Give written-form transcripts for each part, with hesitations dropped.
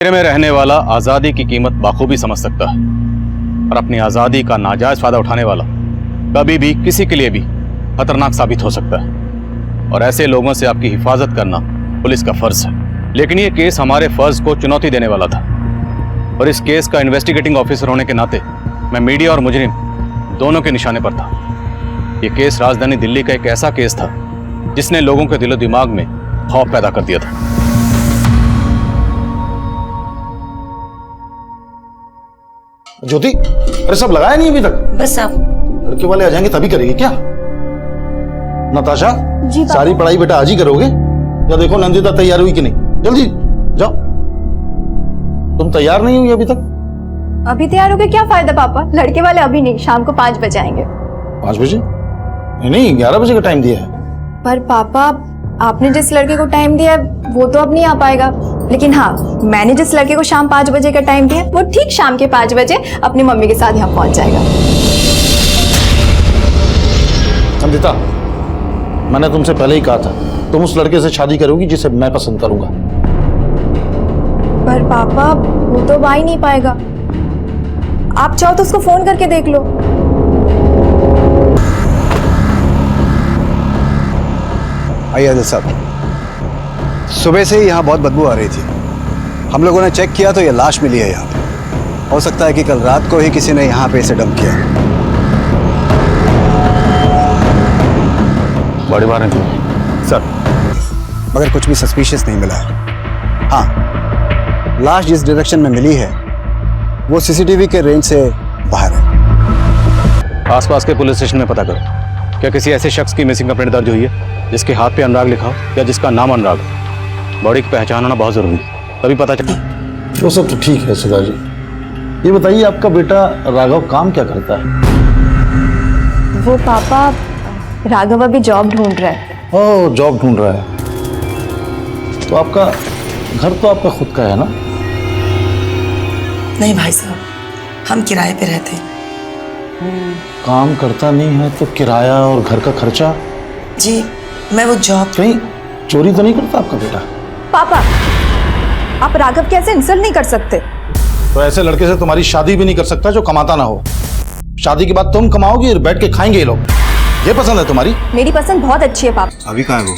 शहर में रहने वाला आज़ादी की कीमत बाखूबी समझ सकता है और अपनी आज़ादी का नाजायज फायदा उठाने वाला कभी भी किसी के लिए भी खतरनाक साबित हो सकता है और ऐसे लोगों से आपकी हिफाजत करना पुलिस का फर्ज है। लेकिन ये केस हमारे फर्ज को चुनौती देने वाला था और इस केस का इन्वेस्टिगेटिंग ऑफिसर होने के नाते मैं मीडिया और मुजरिम दोनों के निशाने पर था। ये केस राजधानी दिल्ली का एक ऐसा केस था जिसने लोगों के दिलो दिमाग में खौफ पैदा कर दिया था। ज्योति, अरे सब लगाया नहीं अभी तक? बस आप लड़के वाले आ जाएंगे तभी करेगी क्या? नताशा, जी सारी पढ़ाई बेटा आज ही करोगे या देखो नंदिता तैयार हुई कि नहीं? जल्दी जाओ। तुम तैयार नहीं हुई अभी तक? अभी तैयार हो गए क्या फायदा पापा, लड़के वाले अभी नहीं, शाम को 5 बजे आएंगे। 5 बजे? नहीं 11 बजे का टाइम दिया है। पर पापा आपने जिस लड़के को टाइम दिया है वो तो अब नहीं आ पाएगा, लेकिन हाँ मैंने जिस लड़के को शाम 5 बजे का टाइम दिया वो ठीक शाम के 5 बजे अपनी मम्मी के साथ यहाँ पहुँच जाएगा। नंदिता, मैंने तुमसे पहले ही कहा था तुम उस लड़के से शादी करोगी जिसे मैं पसंद करूंगा। पर पापा वो तो आ ही नहीं पाएगा, आप चाहो तो उसको फोन करके देख लो। आइए आदिल साहब, सुबह से ही यहाँ बहुत बदबू आ रही थी। हम लोगों ने चेक किया तो ये लाश मिली है यहाँ पे। हो सकता है कि कल रात को ही किसी ने यहाँ पे इसे डंप किया। बड़ी बात है सर, मगर कुछ भी सस्पिशियस नहीं मिला है। हाँ, लाश जिस डायरेक्शन में मिली है वो सीसीटीवी के रेंज से बाहर है। आसपास के पुलिस स्टेशन में पता करो, क्या किसी ऐसे शख्स की मिसिंग कंप्लेंट दर्ज हुई है जिसके हाथ पे अनुराग लिखा हो या जिसका नाम अनुराग हो? बॉडी की पहचान होना बहुत जरूरी है, तभी पता चले। वो सब तो ठीक है सुधा जी, ये बताइए आपका बेटा राघव काम क्या करता है? वो पापा राघव अभी जॉब ढूंढ रहा है। ओह, जॉब ढूंढ रहा है। तो आपका घर तो आपका खुद का है ना? नहीं भाई साहब, हम किराए पे रहते हैं। काम करता नहीं है तो किराया और घर का खर्चा? जी मैं वो जॉब कहीं चोरी तो नहीं करता आपका बेटा? पापा आप राघव के ऐसे इंसल्ट नहीं कर सकते। तो ऐसे लड़के से तुम्हारी शादी भी नहीं कर सकता जो कमाता ना हो। शादी के बाद तुम कमाओगी और बैठ के खाएंगे ये लोग। ये पसंद है तुम्हारी? मेरी पसंद बहुत अच्छी है पापा। अभी कहाँ है वो?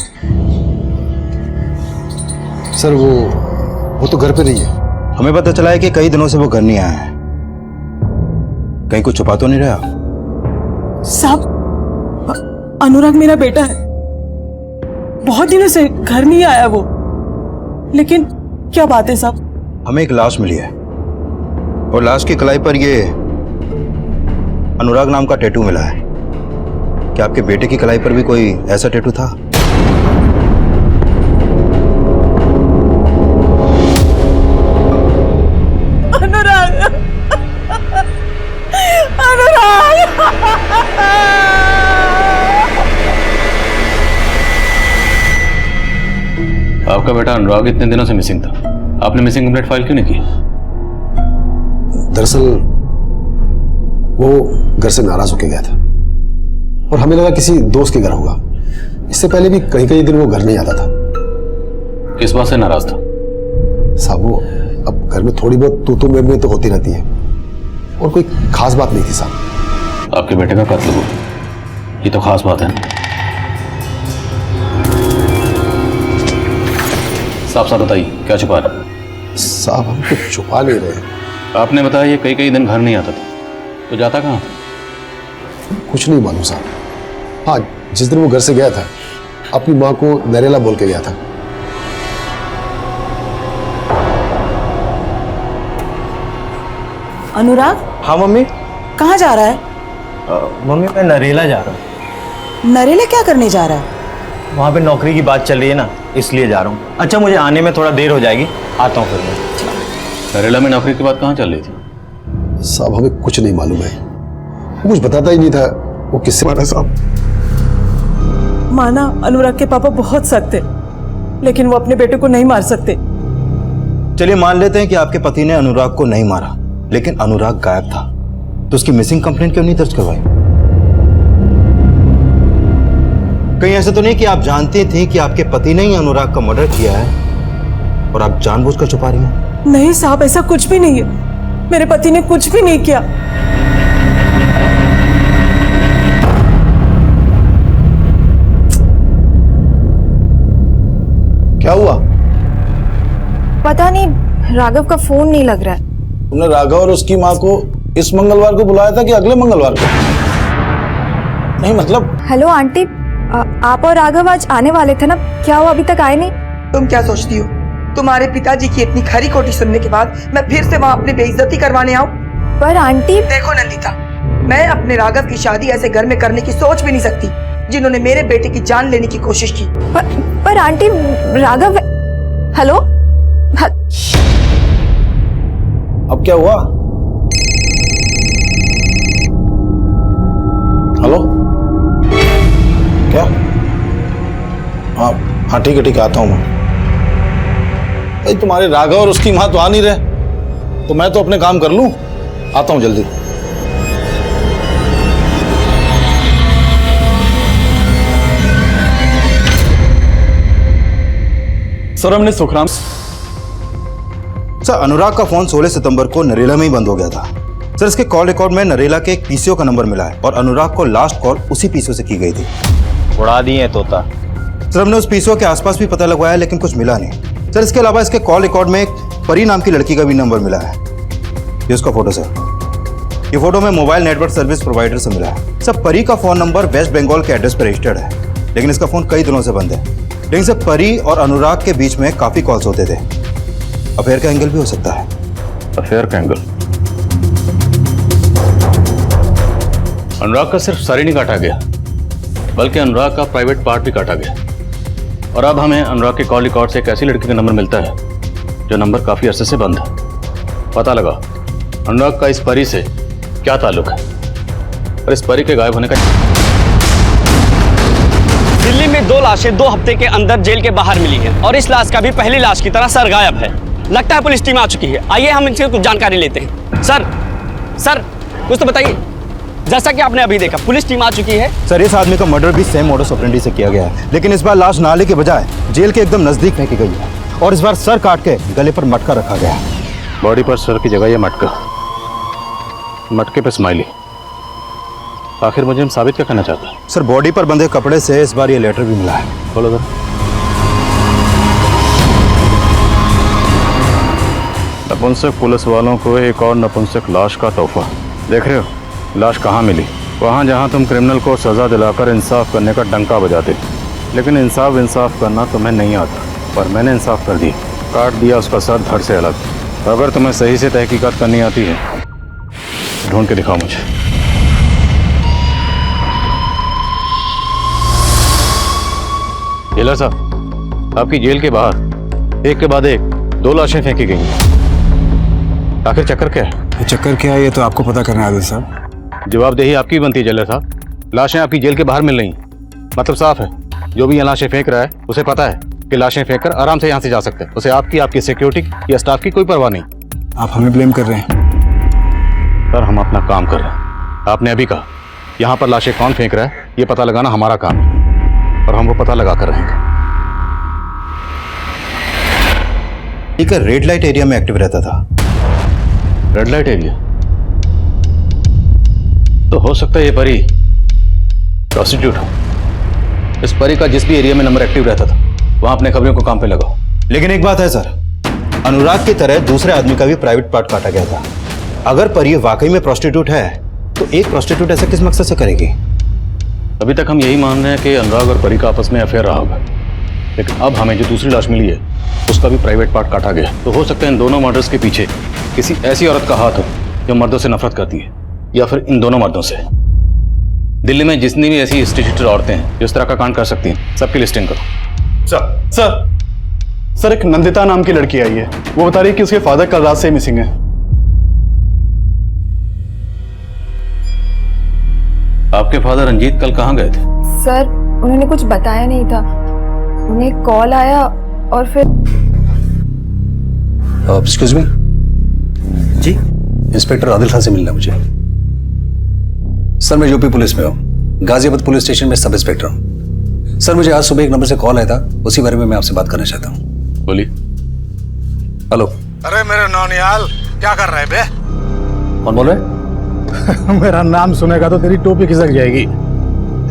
सर वो तो घर पे नहीं है। हमें पता चला है कि कई दिनों से वो घर नहीं आया है। कहीं कुछ छुपा तो नहीं रहा? साहब, अनुराग मेरा बेटा है, बहुत दिनों से घर नहीं आया वो। लेकिन क्या बात है साहब? हमें एक लाश मिली है और लाश की कलाई पर ये अनुराग नाम का टैटू मिला है। क्या आपके बेटे की कलाई पर भी कोई ऐसा टैटू था? अनुराग, अनुराग। आपका बेटा अनुराग इतने दिनों से मिसिंग था, आपने मिसिंग कंप्लेंट फाइल क्यों नहीं की? दरअसल वो घर से नाराज होके गया था और हमें लगा किसी दोस्त के घर होगा। इससे पहले भी कई कई दिन वो घर नहीं आता था। किस बात से नाराज था? साहब वो अब घर में थोड़ी बहुत तू में तो होती रहती है और कोई खास बात नहीं थी साहब। आपके बेटे का कत्ल हुआ, ये तो खास बात है ना? साफ साफ बताइए, क्या छुपा रहे? साहब हम कुछ छुपा नहीं रहे। आपने बताया ये कई दिन घर नहीं आता था, तो जाता कहाँ? कुछ नहीं मालूम साहब। हाँ, जिस दिन वो घर से गया था अपनी माँ को नरेला बोल के गया था। अनुराग, हाँ मम्मी। कहाँ जा रहा है? मम्मी मैं नरेला जा रहा हूँ। नरेला क्या करने जा रहा है? वहाँ पे नौकरी की बात चल रही है ना, इसलिए जा रहा हूँ। अच्छा मुझे आने में थोड़ा देर हो जाएगी, आता हूँ फिर मैं। नरेला में नौकरी की बात कहाँ चल रही थी? साहब हमें कुछ नहीं मालूम है, वो कुछ बताता ही नहीं था। वो किससे मारा साहब? माना अनुराग के पापा बहुत सख्त है, लेकिन वो अपने बेटे को नहीं मार सकते। चलिए मान लेते हैं कि आपके पति ने अनुराग को नहीं मारा, लेकिन अनुराग गायब था, तो उसकी मिसिंग कंप्लेंट क्यों नहीं दर्ज करवाई? कहीं ऐसा तो नहीं कि आप जानती थी कि आपके पति ने ही अनुराग का मर्डर किया है और आप जानबूझकर छुपा रही हैं? नहीं साहब, ऐसा कुछ भी नहीं है। मेरे पति ने कुछ भी नहीं किया। क्या हुआ? पता नहीं, राघव का फोन नहीं लग रहा है। तुमने राघव और उसकी माँ को इस मंगलवार को बुलाया था कि अगले मंगलवार को? नहीं मतलब। हेलो आंटी, आप और राघव आज आने वाले थे ना, क्या वो अभी तक आए नहीं? तुम क्या सोचती हो, तुम्हारे पिताजी की इतनी खरी खोटी सुनने के बाद मैं फिर से वहाँ अपनी बेइज्जती करवाने आऊँ? पर आंटी। देखो नंदिता, मैं अपने राघव की शादी ऐसे घर में करने की सोच भी नहीं सकती जिन्होंने मेरे बेटे की जान लेने की कोशिश की। पर आंटी, राघव। हेलो। अब क्या हुआ? हेलो, क्या? हाँ हाँ, ठीक है आता हूँ मैं। भाई तुम्हारे राघव और उसकी माँ तो आ नहीं रहे, तो मैं तो अपने काम कर लूं, आता हूं जल्दी। सर हमने सुखराम। सर अनुराग का फोन 16 सितंबर को नरेला में ही बंद हो गया था। सर इसके कॉल रिकॉर्ड में नरेला के एक पीसीओ का नंबर मिला है और अनुराग को लास्ट कॉल उसी पीसीओ से की गई थी। उड़ा दिए तोता। सर हमने उस पीसीओ के आसपास भी पता लगवाया लेकिन कुछ मिला नहीं। सर इसके अलावा इसके कॉल रिकॉर्ड में एक परी नाम की लड़की का भी नंबर मिला है। ये उसका फोटो सर, ये फोटो में मोबाइल नेटवर्क सर्विस प्रोवाइडर से मिला है। सर परी का फोन नंबर वेस्ट बंगाल के एड्रेस पर रजिस्टर्ड है, लेकिन इसका फोन कई दिनों से बंद है। लेकिन सर परी और अनुराग के बीच में काफी कॉल्स होते थे। अफेयर का एंगल भी हो सकता है। अफेयर का एंगल? अनुराग का सिर्फ सर ही नहीं काटा गया, बल्कि अनुराग का प्राइवेट पार्ट भी काटा गया। और अब हमें अनुराग के कॉल रिकॉर्ड से एक ऐसी लड़की का नंबर मिलता है जो नंबर काफी अरसे से बंद है। पता लगा अनुराग का इस परी से क्या ताल्लुक है और इस परी के गायब होने का। दिल्ली में 2 लाशें 2 हफ्ते के अंदर जेल के बाहर मिली हैं और इस लाश का भी पहली लाश की तरह सर गायब है। लगता है पुलिस टीम आ चुकी है। आइए हम इनसे कुछ जानकारी लेते हैं। सर कुछ तो बताइए। जैसा कि आपने अभी देखा, पुलिस टीम आ चुकी है। सर इस आदमी का मर्डर भी सेम मोडस ऑपरेंडी से किया गया है, लेकिन इस बार लाश नाले के बजाय जेल के एकदम नजदीक फेंकी गई है और इस बार सर काट के गले पर मटका रखा गया है। बॉडी पर सर की जगह ये मटका, मटके पे स्माइली। आखिर मुझे हम साबित क्या करना चाहता है? सर बॉडी पर बंधे कपड़े से इस बार ये लेटर भी मिला है। बोलो सर। नपुंसक पुलिस वालों को एक और नपुंसक लाश का तोहफा। देख रहे हो लाश कहाँ मिली? वहाँ जहाँ तुम क्रिमिनल को सजा दिलाकर इंसाफ करने का डंका बजाते, लेकिन इंसाफ करना तुम्हें नहीं आता। पर मैंने इंसाफ कर दिया, काट दिया उसका सर धड़ से अलग। अगर तुम्हें सही से तहकीकात करनी आती है, ढूंढ के दिखाओ मुझे। जेलर साहब, आपकी जेल के बाहर एक के बाद एक 2 लाशें फेंकी गई हैं। आखिर चक्कर क्या है? चक्कर क्या है ये तो आपको पता करना है आदिल साहब। जवाबदेही आपकी बनती है जेलर साहब। लाशें आपकी जेल के बाहर मिल रही हैं, मतलब साफ है जो भी यहाँ लाशें फेंक रहा है उसे पता है कि लाशें फेंक कर आराम से यहाँ से जा सकते हैं। उसे आपकी सिक्योरिटी या स्टाफ की कोई परवाह नहीं। आप हमें ब्लेम कर रहे हैं? सर हम अपना काम कर रहे हैं। आपने अभी कहा यहाँ पर लाशें कौन फेंक रहा है ये पता लगाना हमारा काम है और हम वो पता लगा कर रहेंगे। ठीक है, रेड लाइट एरिया में एक्टिव रहता था। Red light area? तो हो सकता है ये परी प्रोस्टिट्यूट हो। इस परी का जिस भी एरिया में नंबर एक्टिव रहता था वहां अपने खबरों को काम पे लगाओ। लेकिन एक बात है सर, अनुराग की तरह दूसरे आदमी का भी प्राइवेट पार्ट काटा गया था। अगर परी वाकई में प्रोस्टिट्यूट है तो एक प्रोस्टिट्यूट ऐसा किस मकसद से करेगी? अभी तक हम यही मान रहे हैं कि अनुराग और परी का आपस में अफेयर रहा होगा, लेकिन अब हमें जो दूसरी लाश मिली है उसका भी प्राइवेट पार्ट काटा गया। तो हो सकता है इन दोनों मर्डर्स के पीछे किसी ऐसी औरत का हाथ हो जो मर्दों से नफरत करती है, या फिर इन दोनों मर्दों से। दिल्ली में जितनी भी ऐसी इंस्टीट्यूटेड औरतें हैं जो इस तरह का कांड कर सकती हैं, सबकी लिस्टिंग करो। सर एक नंदिता नाम की लड़की आई है, वो बता रही है कि उसके फादर कल रात से मिसिंग है। आपके फादर रंजीत कल कहाँ गए थे? सर उन्होंने कुछ बताया नहीं था, उन्हें कॉल आया और फिर। एक्सक्यूज मी जी, इंस्पेक्टर आदिल खान से मिलना मुझे। सर मैं यूपी पुलिस में हूँ, गाजियाबाद पुलिस स्टेशन में सब इंस्पेक्टर हूँ। सर मुझे आज सुबह एक नंबर से कॉल आया था, उसी बारे में मैं आपसे बात करना चाहता हूँ। बोलिए। हेलो अरे मेरे नौनियाल, क्या कर रहे बे? कौन बोल रहे? मेरा नाम सुनेगा तो तेरी टोपी खिसक जाएगी।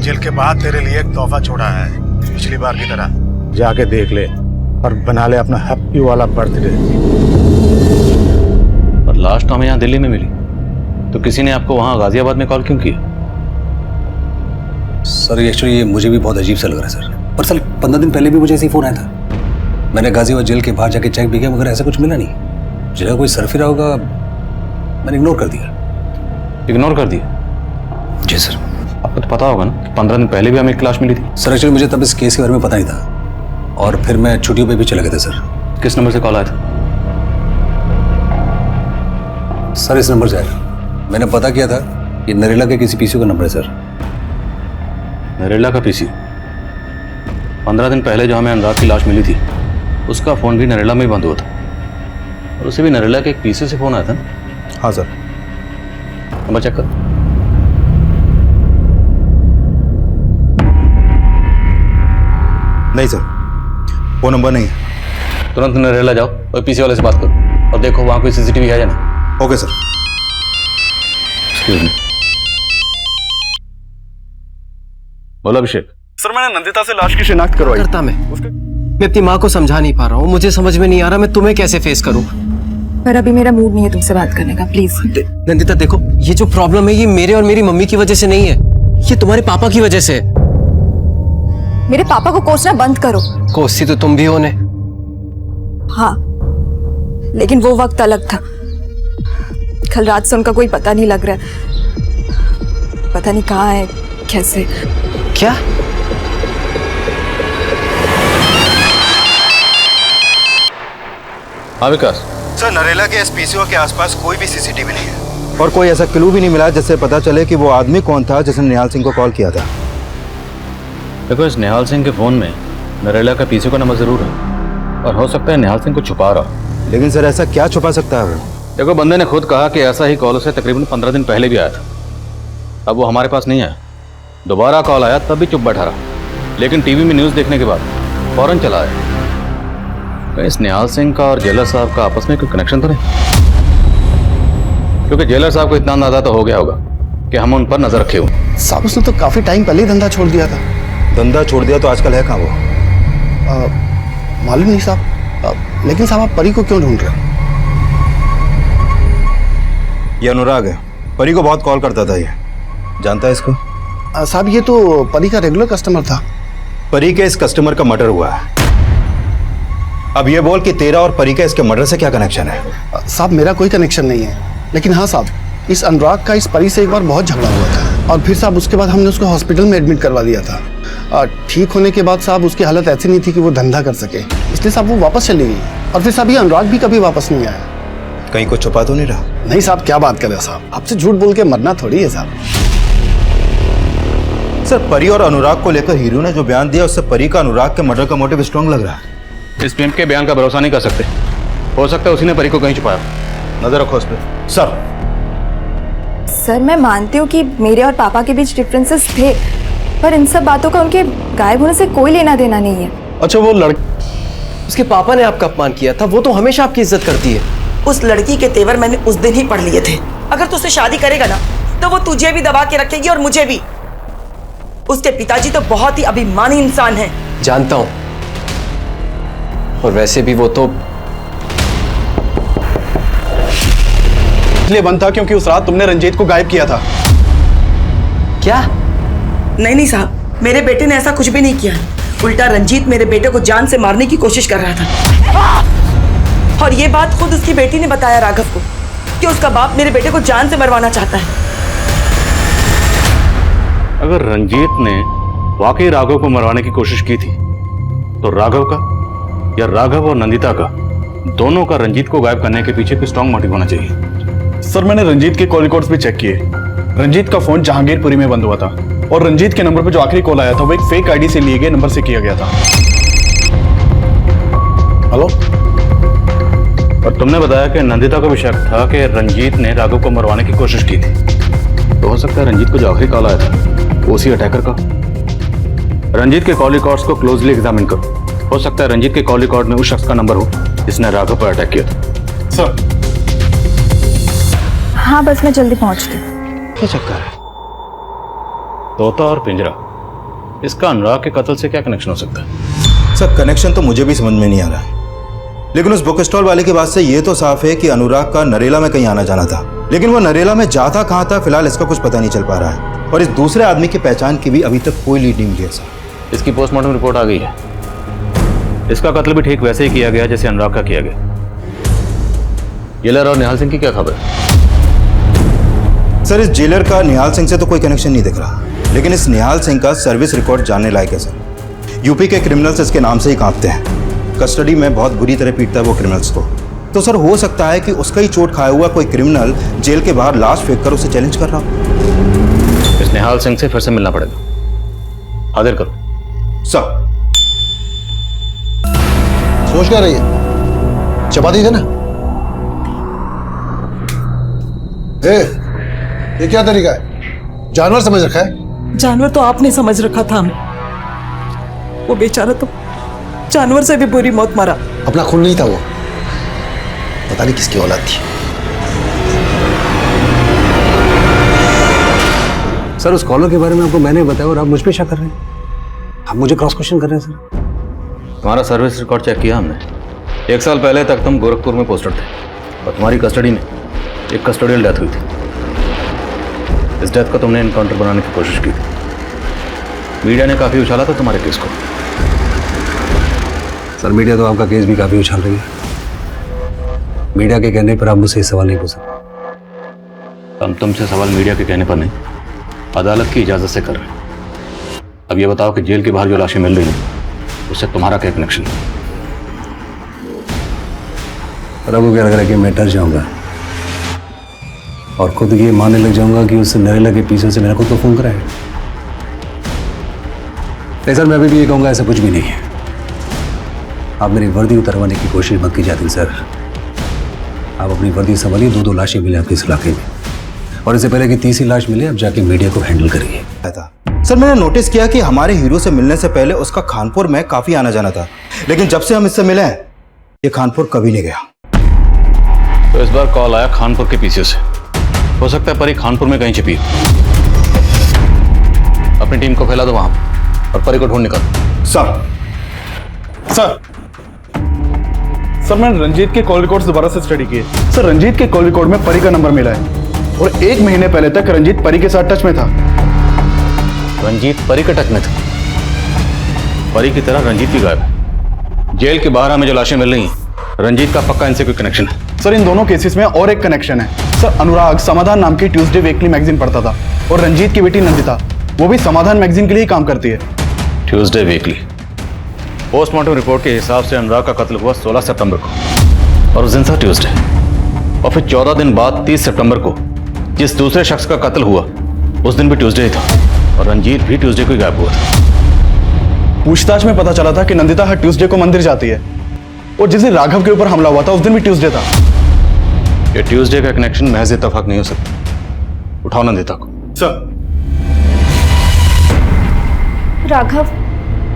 जेल के बाद तेरे लिए एक तोहफा छोड़ा है, पिछली बार की तरह। जाके देख ले और बना ले अपना हैप्पी वाला बर्थडे। और लास्ट हमें यहाँ दिल्ली में मिली, तो किसी ने आपको वहाँ गाजियाबाद में कॉल क्यों किया? सर एक्चुअली ये मुझे भी बहुत अजीब सा लग रहा है सर। पर सर 15 दिन पहले भी मुझे ऐसे ही फोन आया था। मैंने गाजियाबाद जेल के बाहर जाके चेक भी किया मगर ऐसा कुछ मिला नहीं। जेल का कोई सरफिरा होगा, मैंने इग्नोर कर दिया। इग्नोर कर दिया? जी सर। आपको तो पता होगा ना कि 15 दिन पहले भी हमें एक लाश मिली थी। सर एक्चुअली मुझे तब इस केस के बारे में पता नहीं था और फिर मैं छुट्टियों पे भी चला गया था सर। किस नंबर से कॉल आया था? सर इस नंबर से आया। मैंने पता किया था कि नरेला के किसी पीसीओ का नंबर है सर। नरेला का पीसी? 15 दिन पहले जो हमें अनुराग की लाश मिली थी उसका फोन भी नरेला में ही बंद हुआ था, और उसे भी नरेला के एक पीसी से फोन आया था ना? हाँ सर। नंबर चेक कर। नहीं सर, वो नंबर नहीं है। तुरंत नरेला जाओ और पीसी वाले से बात करो और देखो वहां कोई सीसीटीवी है या नहीं। Okay sir. Excuse me. बोलो अभिषेक। सर मैंने नंदिता से लाश की शिनाख्त करवाई। करता मैं अपनी माँ को समझा नहीं पा रहा हूँ। मुझे समझ में नहीं आ रहा मैं तुम्हें कैसे फेस करूँ। पर अभी मेरा मूड नहीं है तुमसे बात करने का, प्लीज। नंदिता देखो, ये जो प्रॉब्लम है ये मेरे और मेरी मम्मी की वजह से नहीं है, ये तुम्हारे पापा की वजह से है। मेरे पापा को कोसना बंद करो। कोसती तो तुम भी हो ने। हाँ, लेकिन वो वक्त अलग था। कल रात से उनका कोई पता नहीं लग रहा है। पता नहीं कहाँ है, कैसे। क्या? हाँ विकास। सर नरेला के एसपीसीओ के आसपास कोई भी सीसीटीवी नहीं है और कोई ऐसा क्लू भी नहीं मिला जिससे पता चले कि वो आदमी कौन था जिसने निहाल सिंह को कॉल किया था। देखो, इस निहाल सिंह के फोन में नरेला का पीसी का नंबर जरूर है और हो सकता है निहाल सिंह को छुपा रहा। लेकिन सर ऐसा क्या छुपा सकता है? देखो, बंदे ने खुद कहा कि ऐसा ही कॉल उसे तकरीबन 15 दिन पहले भी आया था। अब वो हमारे पास नहीं आया। दोबारा कॉल आया तब भी चुप बैठा रहा, लेकिन टीवी में न्यूज़ देखने के बाद फौरन चला आया। कहीं इस निहाल सिंह का और जेलर साहब का आपस में कोई कनेक्शन तो नहीं? क्योंकि जेलर साहब को इतना अंदाजा तो हो गया होगा कि हम उन पर नजर रखे हुए। साहब उसने तो काफी टाइम पहले ही धंधा छोड़ दिया था। धंधा छोड़ दिया तो आजकल है कहाँ वो? मालूम नहीं साहब। लेकिन साहब आप परी को क्यों ढूंढ रहे हो? ये अनुराग है, परी को बहुत कॉल करता था। ये जानता है इसको? साहब ये तो परी का रेगुलर कस्टमर था। परी के इस कस्टमर का मर्डर हुआ है। अब ये बोल कि तेरा और परी का इसके मर्डर से क्या कनेक्शन है? साहब मेरा कोई कनेक्शन नहीं है, लेकिन हाँ साहब इस अनुराग का इस परी से एक बार बहुत झगड़ा हुआ था और फिर साहब उसके बाद हमने उसको हॉस्पिटल में एडमिट करवा दिया था। ठीक होने के बाद साहब उसकी हालत ऐसी नहीं थी कि वो धंधा कर सके, इसलिए साहब वो वापस चली गई और फिर साहब ये अनुराग भी कभी वापस नहीं आया। कहीं को छुपा तो नहीं रहा? नहीं साहब, क्या बात कर रहे हैं साहब, आपसे झूठ बोल के मरना थोड़ी है साहब। सर परी और अनुराग को लेकर हीरो ने जो बयान दिया उससे परी का अनुराग के मर्डर का मोटिव स्ट्रांग लग रहा है। इस पिंप के बयान का भरोसा नहीं कर सकते। हो सकता है उसी ने परी को कहीं छुपाया। नजर रखो उस पर। सर मैं मानती हूँ कि मेरे और पापा के बीच डिफरेंसेस थे, पर इन सब बातों का उनके गायब होने से कोई लेना देना नहीं है। अच्छा वो उसके पापा ने आपका अपमान किया था, वो तो हमेशा आपकी इज्जत करती है। उस लड़की के तेवर मैंने उस दिन ही पढ़ लिए थे। अगर तू उससे शादी करेगा ना तो वो तुझे भी दबा के रखेगी और मुझे भी। उसके पिताजी तो बहुत ही अभिमानी इंसान हैं। जानता हूं, और वैसे भी वो तो इसलिए बंद था क्योंकि उस रात तुमने रंजीत को गायब किया था। क्या? नहीं साहब, मेरे बेटे ने ऐसा कुछ भी नहीं किया। उल्टा रंजीत मेरे बेटे को जान से मारने की कोशिश कर रहा था और ये बात खुद उसकी बेटी ने बताया राघव को कि उसका बाप मेरे बेटे को जान से मरवाना चाहता है। अगर रंजीत ने वाकई राघव को मरवाने की कोशिश की थी तो राघव का या राघव और नंदिता का, दोनों का रंजीत को गायब करने के पीछे कोई स्ट्रॉन्ग मोटिव होना चाहिए। सर मैंने रंजीत के कॉल रिकॉर्ड्स भी चेक किए। रंजीत का फोन जहांगीरपुरी में बंद हुआ था और रंजीत के नंबर पर जो आखिरी कॉल आया था वो एक फेक आईडी से लिए गए नंबर से किया गया था। हेलो। और तुमने बताया कि नंदिता को भी शक था कि रंजीत ने राघव को मरवाने की कोशिश की थी, तो हो सकता है रंजीत को जो आखिरी कॉल आया था वो उसी अटैकर का। रंजीत के कॉल रिकॉर्ड्स को क्लोजली एग्जामिन करो। हो सकता है रंजीत के कॉल रिकॉर्ड में उस शख्स का नंबर हो जिसने राघव पर अटैक किया था। सर हाँ बस मैं जल्दी पहुंचती हूँ। क्या चक्कर है? तोता और पिंजरा, इसका अनुराग के कत्ल से क्या कनेक्शन हो सकता है? सर कनेक्शन तो मुझे भी समझ में नहीं आ रहा है, लेकिन उस बुक स्टॉल वाले की बात से ये तो साफ है कि अनुराग का नरेला में कहीं आना जाना था, लेकिन वो नरेला में जाता कहाँ था फिलहाल इसका कुछ पता नहीं चल पा रहा है। और इस दूसरे आदमी की पहचान की भी अभी तक कोई लीड नहीं मिली है सर। इसकी पोस्टमार्टम रिपोर्ट आ गई है। इसका कत्ल भी ठीक वैसे ही किया गया जैसे अनुराग का किया गया। जेलर और निहाल सिंह की क्या खबर? सर इस जेलर का निहाल सिंह से तो कोई कनेक्शन नहीं दिख रहा, लेकिन इस निहाल सिंह का सर्विस रिकॉर्ड जानने लायक है सर। यूपी के क्रिमिनल्स इसके नाम से ही कांपते हैं। कस्टडी में बहुत बुरी तरह पीटता है वो क्रिमिनल्स को। तो सर हो सकता है कि उसका ही चोट खाया हुआ कोई क्रिमिनल जेल के बाहर लाश फेंक कर उसे चैलेंज कर रहा हो। इस निहाल सिंह से फिर से मिलना पड़ेगा। हाजिर करो। सर सोच क्या रही है? चपाती थे ना? ये क्या तरीका है? जानवर समझ रखा है? जानवर तो आपने समझ रखा था हमें। वो बेचारा तो जानवर से भी बुरी मौत मरा। अपना खून नहीं था वो, पता नहीं किसकी औलाद थी। सर उस कॉलर के बारे में आपको मैंने बताया और आप मुझ पे शक कर रहे हैं। आप मुझे क्रॉस क्वेश्चन कर रहे हैं सर। तुम्हारा सर्विस रिकॉर्ड चेक किया हमने। 1 साल पहले तक तुम गोरखपुर में पोस्टेड थे और तुम्हारी कस्टडी में एक कस्टोडियल डेथ हुई थी। इस डेथ का तुमने एनकाउंटर बनाने की कोशिश की थी। मीडिया ने काफी उछाला था तुम्हारे केस को। सर मीडिया तो आपका केस भी काफी उछाल रही है। मीडिया के कहने पर आप मुझसे सवाल नहीं पूछ सकते। हम तुमसे सवाल मीडिया के कहने पर नहीं, अदालत की इजाजत से कर रहे हैं। अब ये बताओ कि जेल के बाहर जो लाशें मिल रही हैं उससे तुम्हारा क्या कनेक्शन है? और आपको क्या लग रहा है कि मैं डर जाऊंगा और खुद ये मानने लग जाऊंगा कि उस नरेला के पीछे से मेरा खुद को फोन करा है? नहीं सर, मैं अभी भी ये कहूंगा ऐसा कुछ भी नहीं है। आप मेरी वर्दी उतरवाने की कोशिश मत कीजिए सर। आप अपनी वर्दी संभालिए। 2 लाशें मिले आपके इस इलाके में और इससे पहले कि तीसरी लाश मिले अब जाके मीडिया को हैंडल करिए। सर मैंने नोटिस किया कि हमारे हीरो से मिलने से पहले उसका खानपुर में काफी आना जाना था, लेकिन जब से हम इससे मिले हैं ये खानपुर कभी नहीं गया। तो इस बार कॉल आया खानपुर के पीछे से। हो सकता है परी खानपुर में कहीं छिपी हो। अपनी टीम को फैला दो वहां और परी को ढूंढ निकालो। सर मैंने रंजीत के कॉल रिकॉर्ड्स दोबारा से स्टडी किए। सर रंजीत के कॉल रिकॉर्ड में परी का नंबर मिला है और 1 महीने पहले तक रंजीत परी के साथ टच में था। रंजीत परी के टच में था? परी की तरह रंजीत भी गायब है। जेल के बाहर हमें जो लाशें मिल रही हैं, रंजीत का पक्का इनसे कोई कनेक्शन है? सर इन दोनों केसेस में और एक कनेक्शन है। सर अनुराग समाधान नाम की ट्यूसडे वीकली मैगजीन पढ़ता था और रंजीत की बेटी नंदिता वो भी समाधान मैगजीन के लिए ही काम करती है। Tuesday weekly. पोस्टमार्टम रिपोर्ट के हिसाब से अनुराग का कत्ल हुआ 16 सितंबर को और उस दिन था ट्यूसडे। और फिर 14 दिन बाद 30 सितंबर को जिस दूसरे शख्स का कत्ल हुआ उस दिन भी ट्यूसडे ही था और रंजीत भी ट्यूसडे को ही गायब हुआ था। पूछताछ में पता चला था कि नंदिता हर ट्यूसडे को मंदिर जाती है और जिस दिन राघव के ऊपर हमला हुआ था उस दिन भी ट्यूसडे था। ये ट्यूसडे का कनेक्शन महज इत्तेफाक नहीं हो सकता। उठाओ नंदिता को। सर राघव,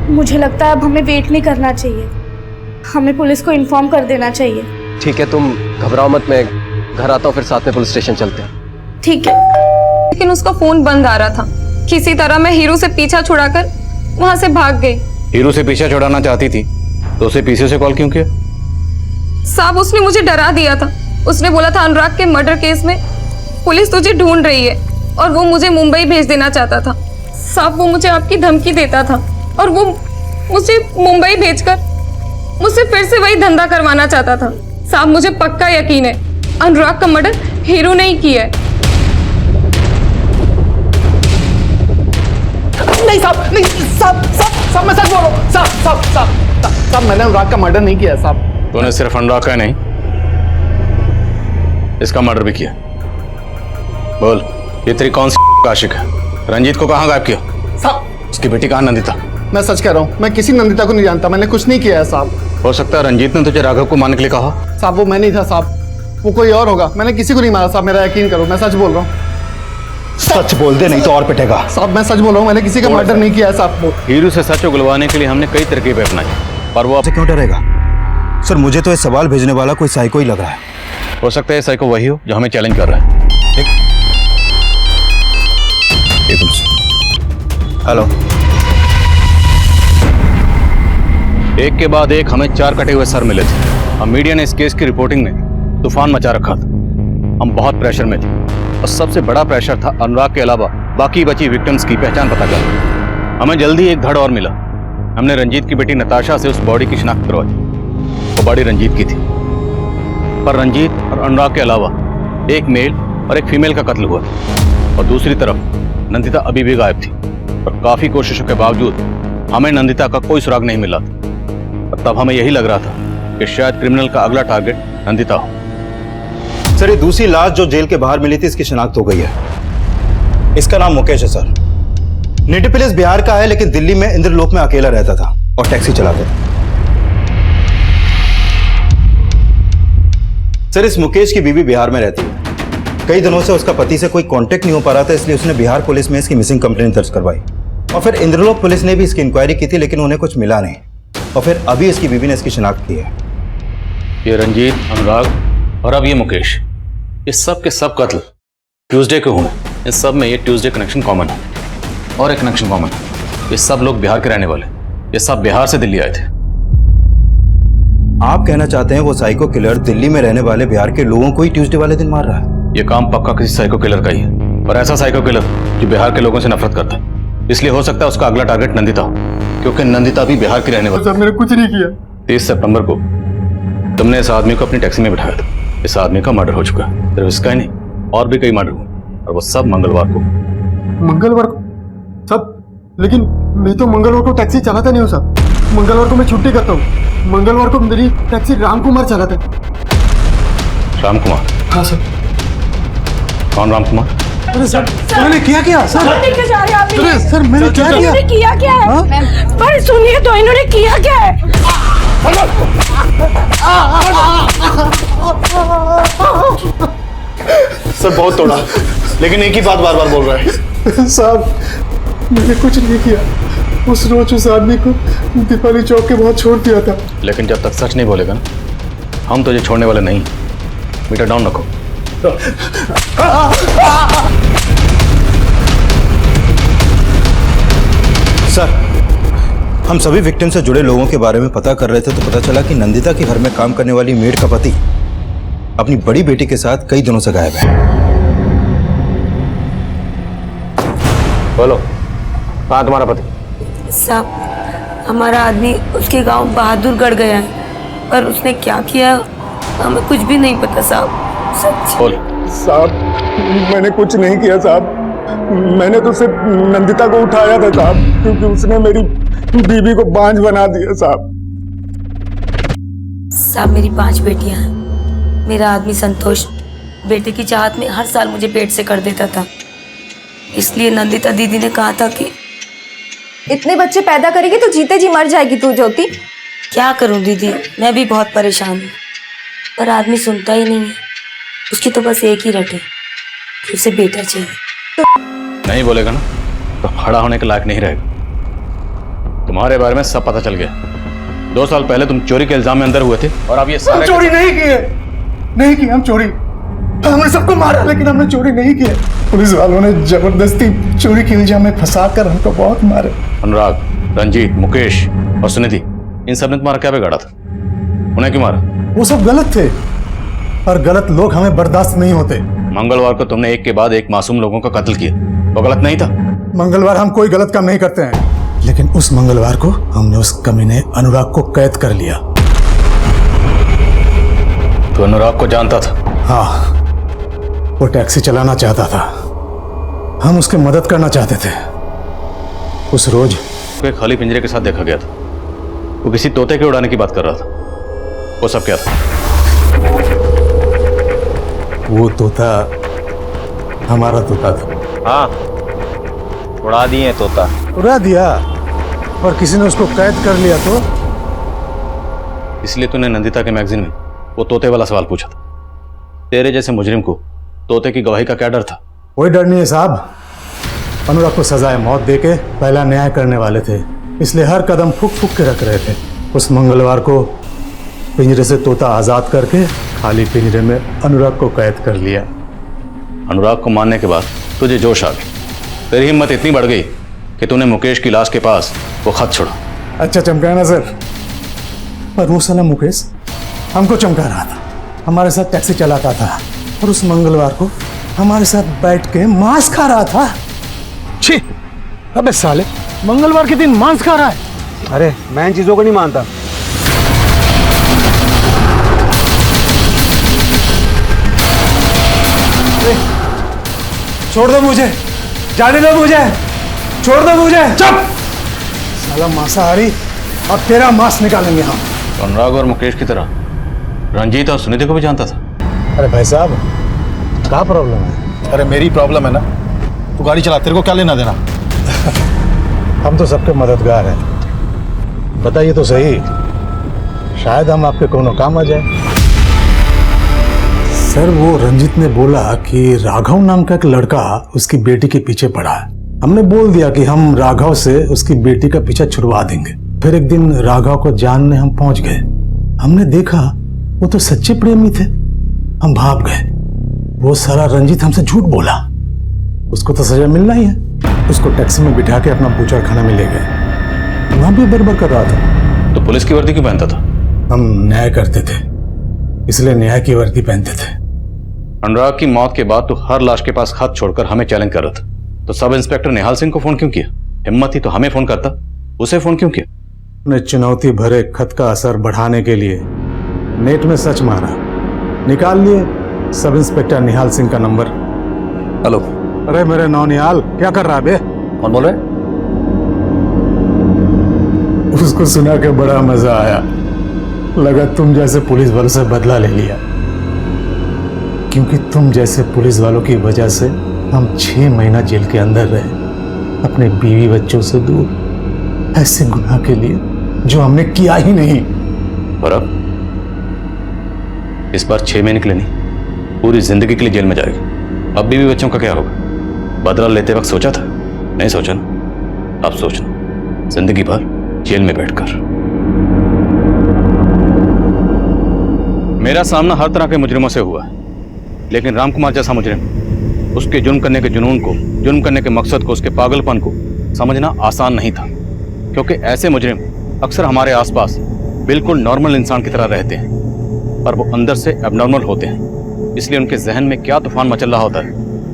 मुझे लगता है अब हमें वेट नहीं करना चाहिए। हमें पुलिस को इन्फॉर्म कर देना चाहिए। ठीक है, तुम घबराओ मत, मैं घर आता हूँ फिर साथ में पुलिस स्टेशन चलते हैं। ठीक है। लेकिन उसका फोन बंद आ रहा था। किसी तरह मैं हीरो से पीछा छुड़ाकर वहां से भाग गई। हीरो से पीछा छुड़ाना चाहती थी तो उसे पीछे से कॉल क्यों किया? साहब उसने मुझे डरा दिया था। उसने बोला था अनुराग के मर्डर केस में पुलिस तुझे ढूंढ रही है और वो मुझे मुंबई भेज देना चाहता था। साहब वो मुझे आपकी धमकी देता था और वो मुझे मुंबई भेजकर मुझसे फिर से वही धंधा करवाना चाहता था। साहब मुझे पक्का यकीन है अनुराग का मर्डर हीरो ने ही किया है। नहीं साहब, नहीं साहब मैं सच बोल रहा हूँ। साहब मैंने अनुराग का मर्डर नहीं किया साहब। तूने सिर्फ अनुराग का नहीं इसका मर्डर भी किया। बोल, ये तेरी कौन सी आशिक है? रंजीत को कहाँ गायब किया? साहब उसकी बेटी कहाँ नंदिता? मैं सच कह रहा हूँ, मैं किसी नंदिता को नहीं जानता। मैंने कुछ नहीं किया है साहब। हो सकता है रंजीत ने तुझे राघव को मारने के लिए कहा। साहब वो मैं नहीं था साहब, वो कोई और होगा। मैंने किसी को नहीं मारा साहब, मेरा यकीन करो, मैं सच बोल रहा हूँ। सच बोल दे नहीं तो और पिटेगा। साहब मैं सच बोल रहा हूँ, मैंने किसी का मर्डर नहीं किया है साहब। हीरो से सच उगलवाने के लिए हमने कई तरकीबें अपनाई पर वो आपसे क्यों डरेगा? सर मुझे तो ये सवाल भेजने वाला कोई साइको ही लग रहा है। हो सकता है साइको वही हो जो हमें चैलेंज कर रहा है। हेलो। एक के बाद एक हमें 4 कटे हुए सर मिले थे। अब मीडिया ने इस केस की रिपोर्टिंग में तूफान मचा रखा था। हम बहुत प्रेशर में थे और सबसे बड़ा प्रेशर था अनुराग के अलावा बाकी बची विक्टिम्स की पहचान पता करना। हमें जल्दी एक धड़ और मिला। हमने रंजीत की बेटी नताशा से उस बॉडी की शिनाख्त करवाई। वो बॉडी रंजीत की थी, पर रंजीत और अनुराग के अलावा एक मेल और एक फीमेल का कत्ल हुआ था। और दूसरी तरफ नंदिता अभी भी गायब थी और काफी कोशिशों के बावजूद हमें नंदिता का कोई सुराग नहीं मिला था। और तब हमें यही लग रहा था कि शायद क्रिमिनल का अगला टारगेट नंदिता हो। सर, ये दूसरी लाश जो जेल के बाहर मिली थी, इसकी शिनाख्त हो गई है। इसका नाम मुकेश है सर। नेटिव प्लेस बिहार का है, लेकिन दिल्ली में इंद्रलोक में अकेला रहता था और टैक्सी चलाता था। सर, इस मुकेश की बीवी बिहार में रहती है। कई दिनों से उसका पति से कोई कांटेक्ट नहीं हो पा रहा था, इसलिए उसने बिहार पुलिस में इसकी मिसिंग कंप्लेंट दर्ज करवाई। और फिर इंद्रलोक पुलिस ने भी इसकी इंक्वायरी की थी, लेकिन उन्हें कुछ मिला नहीं। और फिर अभी इसकी बीवी ने इसकी शिनाख्त की है। ये रंजीत, अनुराग और अब ये मुकेश, ये सब के सब कत्ल ट्यूसडे के हुए। इस सब में ये ट्यूसडे कनेक्शन कॉमन है। और एक कनेक्शन कॉमन है, ये सब लोग बिहार के रहने वाले। ये सब बिहार से दिल्ली आए थे। आप कहना चाहते हैं वो साइको किलर दिल्ली में रहने वाले बिहार के लोगों को ही ट्यूसडे वाले दिन मार रहा है? ये काम पक्का किसी साइको किलर का ही है, और ऐसा साइको किलर जो बिहार के लोगों से नफरत करता है। इसलिए हो सकता है उसका अगला टारगेट नंदिता हो, क्योंकि नंदिता भी बिहार की रहने वाली। मैंने कुछ नहीं किया। 30 सितंबर को तुमने इस आदमी को अपनी टैक्सी में बिठाया था। इस आदमी का मर्डर हो चुका है। सिर्फ इसका ही नहीं, और भी कई मर्डर हुए, और वो सब मंगलवार को। मंगलवार को सब? लेकिन मैं तो मंगलवार को टैक्सी चलाता नहीं हूँ साहब। मंगलवार को मैं छुट्टी करता हूँ। मंगलवार को मेरी टैक्सी राम कुमार चलाता है। राम कुमार? हाँ सर। कौन राम कुमार? अरे सर, मैंने किया क्या सर? लेके जा रहे हैं आप? अरे सर, मैंने क्या किया? इन्होंने किया क्या है? पर सुनिए तो, इन्होंने किया क्या है? सर बहुत तोड़ा, लेकिन एक ही बात बार बार बोल रहा है। साहब, मैंने कुछ नहीं किया। उस रोज उस आदमी को दीपाली चौक के बहुत छोड़ दिया था। लेकिन जब तक सच नहीं बोलेगा ना, हम तुझे छोड़ने वाले नहीं। मीटर डाउन रखो। सर, हम सभी विक्टिम से जुड़े लोगों के बारे में पता कर रहे थे, तो पता चला कि नंदिता के घर में काम करने वाली मेड का पति अपनी बड़ी बेटी के साथ कई दिनों से गायब है। बोलो, कहाँ तुम्हारा पति? साहब, हमारा आदमी उसके गांव बहादुरगढ़ गया है, पर उसने क्या किया हमें कुछ भी नहीं पता साहब। सच। बोल। साहब, मैंने कुछ नहीं किया साहब। मैंने तो सिर्फ नंदिता को उठाया था साहब, क्योंकि उसने मेरी बीवी को बांझ बना दिया साहब। साहब, मेरी 5 बेटियां हैं। मेरा आदमी संतोष बेटे की चाहत में हर साल मुझे पेट से कर देता था। इसलिए नंदिता दीदी ने कहा था कि इतने बच्चे पैदा करेगी तो जीते जी मर जाएगी तू ज्योति। क्या करूं दीदी, मैं भी बहुत परेशान हूँ, पर आदमी सुनता ही नहीं है। उसकी तो बस एक ही रट है कि उसे बेटा चाहिए। नहीं बोलेगा ना तो खड़ा होने के लायक नहीं रहेगा। तुम्हारे बारे में सब पता चल गया। 2 साल पहले तुम चोरी के इल्जाम में अंदर हुए थे, और अब ये सारे चोरी नहीं किए। नहीं की हम चोरी। हमने सबको मारा, लेकिन हमने चोरी नहीं की। पुलिस वालों ने जबरदस्ती चोरी के इल्जाम में फंसाकर हमको बहुत मारे। अनुराग, रंजीत, मुकेश और सुनिधि, इन सब ने तुम्हारा क्या बिगाड़ा था? उन्हें क्यों मारा? वो सब गलत थे, और गलत लोग हमें बर्दाश्त नहीं होते। मंगलवार को तुमने एक के बाद एक मासूम लोगों का कत्ल किया, वो गलत नहीं था? मंगलवार हम कोई गलत काम नहीं करते हैं, लेकिन उस मंगलवार को हमने उस कमीने अनुराग को कैद कर लिया। तो अनुराग को जानता था? हाँ, वो टैक्सी चलाना चाहता था। हम उसकी मदद करना चाहते थे। उस रोज उसको एक खाली पिंजरे के साथ देखा गया था। वो किसी तोते के उड़ाने की बात कर रहा था। वो सब क्या था? वो तोता हमारा तोता था। हाँ, उड़ा दिए तोता। उड़ा दिया, और किसी ने उसको कैद कर लिया तो? इसलिए तूने नंदिता के मैगजीन में वो तोते वाला सवाल पूछा था। तेरे जैसे मुजरिम को तोते की गवाही का क्या डर था? कोई डर नहीं है साहब। अनुराग को सजाए मौत देके पहला न्याय करने वाले थे, इसलिए हर कदम फूक फूक के रख रहे थे। उस मंगलवार को पिंजरे से तोता आजाद करके खाली पिंजरे में अनुराग को कैद कर लिया। अनुराग को मारने के बाद तुझे जोश आ गई, तेरी हिम्मत इतनी बढ़ गई कि तूने मुकेश की लाश के पास वो खत छोड़ा। अच्छा चमकाया ना सर, पर वो साला मुकेश हमको चमका रहा था, हमारे साथ टैक्सी चलाता था और उस मंगलवार को हमारे साथ बैठ के मांस खा रहा था। छी, अबे साले मंगलवार के दिन मांस खा रहा है। अरे मैं इन चीजों को नहीं मानता। छोड़ दो मुझे, जाने दो मुझे, छोड़ दो मुझे। चुप साला मांसाहारी, अब तेरा मांस निकालेंगे हम। अनुराग और मुकेश की तरह रंजीत और सुनिधि को भी जानता था। अरे भाई साहब, क्या प्रॉब्लम है? अरे मेरी प्रॉब्लम है ना, तू गाड़ी चला, तेरे को क्या लेना देना। हम तो सबके मददगार हैं, बताइए तो सही, शायद हम आपके कोनो काम आ जाए। सर वो रंजीत ने बोला कि राघव नाम का एक लड़का उसकी बेटी के पीछे पड़ा है। हमने बोल दिया कि हम राघव से उसकी बेटी का पीछा छुड़वा देंगे। फिर एक दिन राघव को जानने हम पहुंच गए। हमने देखा वो तो सच्चे प्रेमी थे। हम भाग गए। वो सारा रंजीत हमसे झूठ बोला। उसको तो सजा मिलना ही है। उसको टैक्सी में बिठा के अपना बूचड़ खाना में ले गए। वहां भी बरबर कर रहा था। तो पुलिस की वर्दी क्यों पहनता था? हम न्याय करते थे, इसलिए न्याय की वर्दी पहनते थे। अनुराग की मौत के बाद तो हर लाश के पास खत छोड़कर हमें चैलेंज कर रहा था, तो सब इंस्पेक्टर निहाल सिंह को फोन क्यों किया? हिम्मत ही तो हमें फोन करता, उसे फोन क्यों किया? ने चुनौती भरे खत का असर बढ़ाने के लिए नेट में सर्च मारा, निकाल लिए सब इंस्पेक्टर निहाल सिंह का नंबर। हेलो। अरे मेरे नौ निहाल, क्या कर रहा है बे? कौन बोल रहे? उसको सुना के बड़ा मजा आया, लगा तुम जैसे पुलिस वालों से बदला ले लिया, क्योंकि तुम जैसे पुलिस वालों की वजह से हम 6 महीना जेल के अंदर रहे, अपने बीवी बच्चों से दूर, ऐसे गुनाह के लिए जो हमने किया ही नहीं। और अब इस बार 6 महीने के लिए नहीं, पूरी जिंदगी के लिए जेल में जाएगी। अब बीवी बच्चों का क्या होगा? बदला लेते वक्त सोचा था? नहीं सोचा ना, अब सोचना, जिंदगी भर जेल में बैठकर। मेरा सामना हर तरह के मुजरिमों से हुआ है, लेकिन रामकुमार जैसा मुजरिम, उसके जुर्म करने के जुनून को, जुर्म करने के मकसद को, उसके पागलपन को समझना आसान नहीं था, क्योंकि ऐसे मुजरिम अक्सर हमारे आसपास बिल्कुल नॉर्मल इंसान की तरह रहते हैं, पर वो अंदर से एबनॉर्मल होते हैं। इसलिए उनके जहन में क्या तूफान मचल रहा होता है,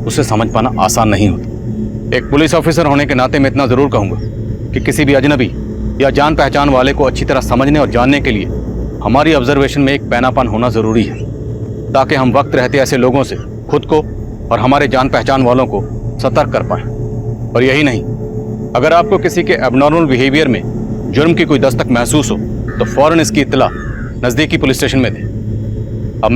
उसे समझ पाना आसान नहीं होता। एक पुलिस ऑफिसर होने के नाते मैं इतना जरूर कहूंगा कि किसी भी अजनबी या जान पहचान वाले को अच्छी तरह समझने और जानने के लिए हमारी ऑब्जर्वेशन में एक पैनापन होना जरूरी है, ताकि हम वक्त रहते ऐसे लोगों से खुद को और हमारे जान पहचान वालों को सतर्क कर पाएं। और यही नहीं, अगर आपको किसी के एबनॉर्मल बिहेवियर में जुर्म की कोई दस्तक महसूस हो तो फौरन इसकी इत्तला नजदीकी पुलिस स्टेशन में दें।